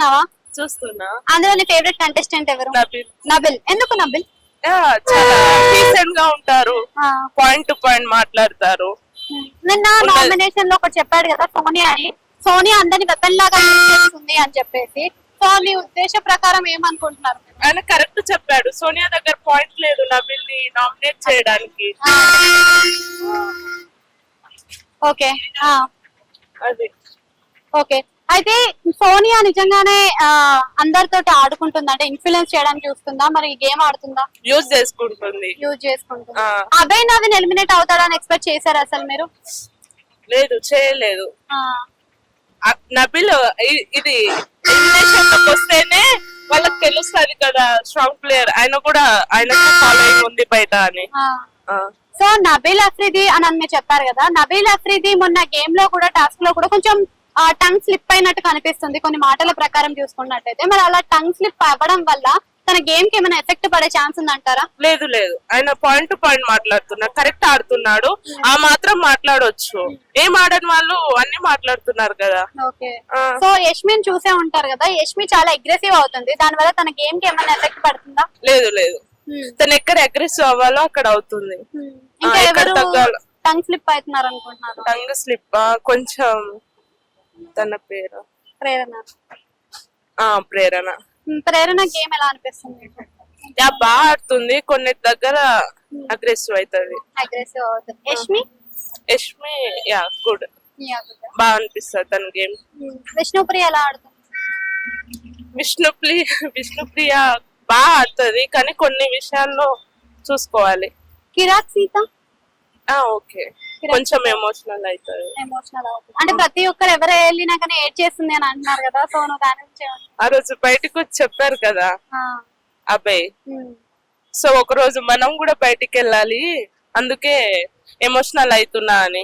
చూస్తున్నావా? చూస్తున్నా. అందులో నీ ఫేవరెట్ కంటెస్టెంట్ ఎవరు? నబిల్. నబిల్. ఎందుకు నబిల్? చాలా డీసెంట్ గా ఉంటారు, పాయింట్ టు పాయింట్ మాట్లాడతారు. నిన్న నామినేషన్ లో ఒకటి చెప్పాడు కదా సోనియా అని. సోనియా అందరిని వెపన్ లాగా యూజ్ చేస్తుంది అని చెప్పేసి, సో నీ ఉద్దేశ ప్రకారం ఏమనుకుంటున్నారు? ఆయన కరెక్ట్ చెప్పాడు, సోనియా దగ్గర పాయింట్ లేదు నబిల్ ని నామినేట్ చేయడానికి. ఓకే అది ఓకే. అయితే సోనియా నిజంగానే అందరితో ఆడుకుంటుందా, అంటే ఇన్ఫ్లుయెన్స్ చేయడానికి చూస్తుందా, మరి గేమ్ ఆడుతుందా? యూజ్ చేసుకుంటుంది. యూజ్ చేసుకుంటుంది. అభయ్ నవీన్ ఎలిమినేట్ అవుతాడని ఎక్స్పెక్ట్ చేశారు అసలు మీరు? లేదు, చేయలేదు. నబిల్ ఇది ఎలిమినేషన్ లోకి వస్తేనే వాళ్ళకి తెలుస్తుంది కదా స్ట్రాంగ్ ప్లేయర్, ఆయన ఫాలోయింగ్ ఉంది బయట అని. సో నబీల్ అఫ్రిది అని మీరు చెప్పారు కదా, నబీల్ అఫ్రిది మొన్న గేమ్ లో కూడా టాస్క్ లో కూడా కొంచెం టంగ్ స్లిప్ అయినట్టు కనిపిస్తుంది కొన్ని మాటల ప్రకారం చూసుకున్నట్టయితే. మరి అలా టంగ్ స్లిప్ అవ్వడం వల్ల తన గేమ్ కి ఏమైనా ఎఫెక్ట్ పడే ఛాన్స్ ఉందంటారా? లేదు లేదు, ఆయన పాయింట్ టు పాయింట్ మాట్లాడుతున్నాడు, కరెక్ట్ ఆడుతున్నాడు. ఆ మాత్రం మాట్లాడొచ్చు, ఏం ఆడని వాళ్ళు అన్ని మాట్లాడుతున్నారు కదా. ఓకే. సో యష్మిని చూసే ఉంటారు కదా, యష్మి చాలా అగ్రెసివ్ అవుతుంది, దాని వల్ల తన గేమ్ కి ఏమైనా ఎఫెక్ట్ పడుతుందా? లేదు లేదు, తను ఎక్కడ అగ్రెసివ్ అవ్వాలో అక్కడ అవుతుంది. టంగ్ స్లిప్ అవుతున్నారు అనుకుంటున్నారు? టంగ్ స్లిప్ కొంచెం. తన పేరు ప్రేరణ. ప్రేరణ. ప్రేరణ గేమ్ ఎలా అనిపిస్తుంది? బాగా ఆడుతుంది, కొన్ని దగ్గర అగ్రెసివ్ అవుతుంది. అగ్రెసివ్ అవుతుంది. యష్మి? యష్మి గుడ్, బాగా అనిపిస్తుంది తన గేమ్. విష్ణుప్రియ ఎలా ఆడుతుంది? విష్ణుప్రియ బాగా ఆడుతుంది, కానీ కొన్ని విషయాల్లో చూసుకోవాలి. కిరాక్ సీత ఓకే, కొంచెం ఎమోషనల్ అవుతుంది. అంటే ప్రతి ఒక్కరు ఎవరు వెళ్ళినా కానీ ఏడ్ చేస్తుంది అని అంటున్నారు కదా, సో నువ్వు దాని గురించి ఆ రోజు బయటకు వచ్చి చెప్పారు కదా అబ్బాయి, సో ఒక రోజు మనం కూడా బయటికి వెళ్ళాలి, అందుకే ఎమోషనల్ అవుతున్నా అని.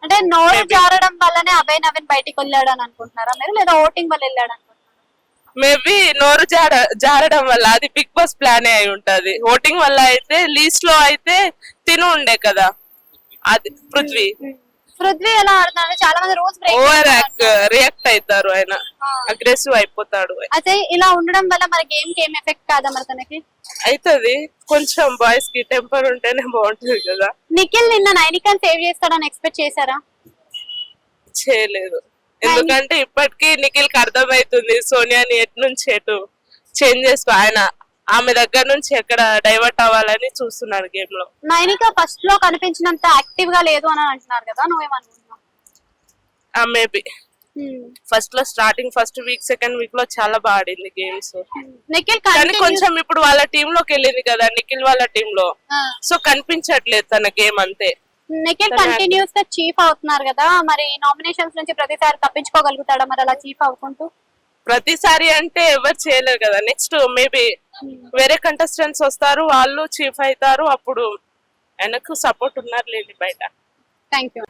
అంటే నోరు జారడం వల్లనే అభయ్ నవీన్ బయటికి వెళ్ళాడు అని అనుకుంటున్నారా మీరు, లేదా ఓటింగ్ వల్ల వెళ్ళాడు అనుకుంటున్నారా? మేబీ నోరు జారడం వల్ల, అది బిగ్ బాస్ ప్లానే అయి ఉంటది. ఓటింగ్ వల్ల అయితే లీస్ట్ లో అయితే తిను ఉండే కదా, అది పృథ్వీ ఎలా ఆడుతున్నాడు, చాలా మంది రోజు ఓవర్ రియాక్ట్ అవుతారు, ఆయన అగ్రెసివ్ అయిపోతాడు. అయితే ఇలా ఉండడం వల్ల మరి గేమ్ కి ఏం ఎఫెక్ట్ కాదా మరి తనకి? అవుతుంది, కొంచెం బాయ్స్ కి టెంపర్ ఉంటేనే బాగుంటది కదా. నిఖిల్ నిన్న నైనికాని సేవ్ చేస్తాడని ఎక్స్పెక్ట్ చేశారా? చేయలేదు, ఎందుకంటే ఇప్పటికీ నిఖిల్ కి అర్థమవుతుంది సోనియాని ఎటు నుంచి ఎటు చేంజ్ చేసుకో, ఆయన ఆమె దగ్గర నుంచి ఎక్కడ డైవర్ట్ అవ్వాలని చూస్తున్నాడు గేమ్ లో. నైనిక ఫస్ట్ లో కనిపించినంత యాక్టివ్ గా లేదు అని అంటున్నారు కదా, నువ్వేమనుకుంటున్నావు? మేబీ ఫస్ట్ లో starting first week second week లో చాలా బాగా ఆడింది గేమ్స్. నిఖిల్ కానీ కొంచెం ఇప్పుడు వాళ్ళ టీమ్ లోకి వెళ్ళింది కదా, నిఖిల్ వాళ్ళ టీమ్ లో, సో కనిపించట్లేదు తన గేమ్ అంతే. నిఖిల్ కంటిన్యూస్ గా చీఫ్ అవుతున్నారు కదా, మరి నామినేషన్స్ నుంచి ప్రతిసారి తప్పించుకోగలుగుతాడా మరి అలా చీఫ్ అవుకుంటూ? ప్రతిసారి అంటే ఎవరు చేయలేరు కదా, నెక్స్ట్ మేబీ వేరే కంటెస్టెంట్స్ వస్తారు, వాళ్ళు చీఫ్ అవుతారు, అప్పుడు ఆయనకు సపోర్ట్ ఉన్నారు లేని బయట. Thank you.